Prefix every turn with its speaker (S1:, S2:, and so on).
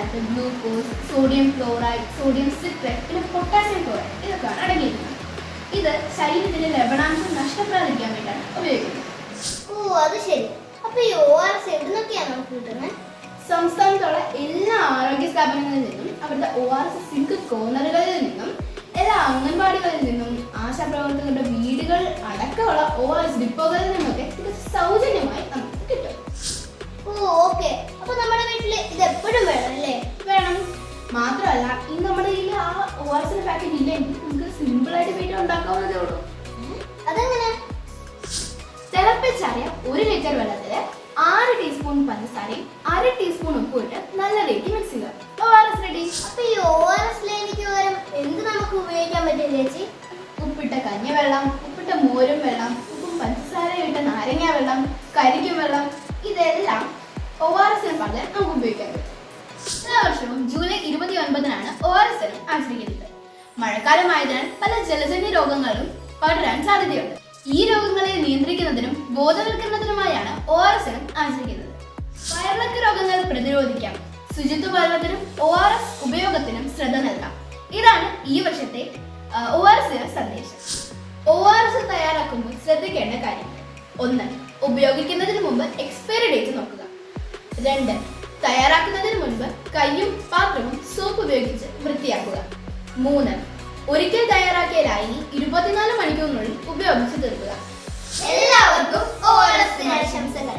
S1: ഇതിനകത്ത് glucose, sodium chloride, sodium citrate, പിന്നെ potassium chloride ഇതൊക്കെയാണ് അടങ്ങിയിരിക്കുന്നത്. ഇത് ശരീരത്തിലെ ലവണാംശം നഷ്ടപ്പെടാതിരിക്കാൻ വേണ്ടിയാണ് ഉപയോഗിക്കുന്നത്.
S2: ഓ അത് ശരി. അപ്പൊ ഈ ORS എവിടുന്നൊക്കെയാണ് നമുക്ക് കിട്ടുന്നത്?
S1: സംസ്ഥാനത്തുള്ള എല്ലാ ആരോഗ്യ സ്ഥാപനങ്ങളിൽ നിന്നും, അവിടുത്തെ ORS സിങ്ക് കോർണറുകളിൽ നിന്നും, എല്ലാ അംഗൻവാടികളിൽ നിന്നും, ആശാപ്രവർത്തകരുടെ വീടുകൾ അടക്കമുള്ള ORS ഡിപ്പോകളിൽ നിന്നൊക്കെ ഇത് സൗജന്യമായി നമുക്ക് കിട്ടും.
S2: ഓ ഓക്കെ. അപ്പൊ നമ്മുടെ വീട്ടില് ഇത് എപ്പോഴും വേണം അല്ലേ?
S1: വേണം. മാത്രമല്ല ഇന്ന് നമ്മുടെ കയ്യിൽ ആ ORS പാക്കറ്റ് ഇല്ലെങ്കിൽ നമുക്ക് സിമ്പിളായിട്ട് വീട്ടിൽ ഉണ്ടാക്കാവുന്നതേ ഉള്ളൂ.
S2: അതെങ്ങനെ?
S1: തിളപ്പിച്ചാറിയ 1 ലിറ്റർ വെള്ളത്തിൽ 6 ടീസ്പൂൺ പഞ്ചസാരയും 1/2 ടീസ്പൂൺ ഉപ്പും ഇട്ട് നല്ല രീതിക്ക് മിക്സ് ചെയ്യുക. ORS ready.
S2: അപ്പൊ ഈ ORS ലേനിക്ക് പകരം എന്ത് നമുക്ക് ഉപയോഗിക്കാൻ പറ്റും ചേച്ചി?
S1: ഉപ്പിട്ട കഞ്ഞിവെള്ളം, ഉപ്പിട്ട മോരും വെള്ളം, ഉപ്പും പഞ്ചസാരയും ഇട്ട നാരങ്ങ വെള്ളം, കരിക്കും വെള്ളം, ഇതെല്ലാം ORS പകരം നമുക്ക് ഉപയോഗിക്കാൻ പറ്റും. എല്ലാ വർഷവും ജൂലൈ 29-നാണ് ORS ദിനം ആചരിക്കുന്നത്. മഴക്കാലമായതിനാൽ പല ജലജന്യ രോഗങ്ങളും പടരാൻ സാധ്യതയുണ്ട്. ഈ രോഗങ്ങളെ നിയന്ത്രിക്കുന്നതിനും ബോധവൽക്കരണത്തിനുമായാണ് ORS ദിനം ആചരിക്കുന്നത്. വയറിളക്ക രോഗങ്ങൾ പ്രതിരോധിക്കാം. ശുചിത്വപാലനത്തിനും ORS ഉപയോഗത്തിനും ശ്രദ്ധ നൽകാം. ഇതാണ് ഈ വർഷത്തെ ORS ദിന സന്ദേശം. ORS തയ്യാറാക്കുമ്പോൾ ശ്രദ്ധിക്കേണ്ട കാര്യങ്ങൾ: 1. ഉപയോഗിക്കുന്നതിന് മുമ്പ് എക്സ്പയറി ഡേറ്റ് നോക്കുക. 2. തയ്യാറാക്കുന്നതിന് മുൻപ് കൈയും പാത്രവും സോപ്പ് ഉപയോഗിച്ച് വൃത്തിയാക്കുക. 3. ഒരിക്കൽ തയ്യാറാക്കിയ ലായനി 24 മണിക്കൂറിനുള്ളിൽ ഉപയോഗിച്ച് തീർക്കുക.
S2: എല്ലാവർക്കും ORS ദിനാശംസകൾ.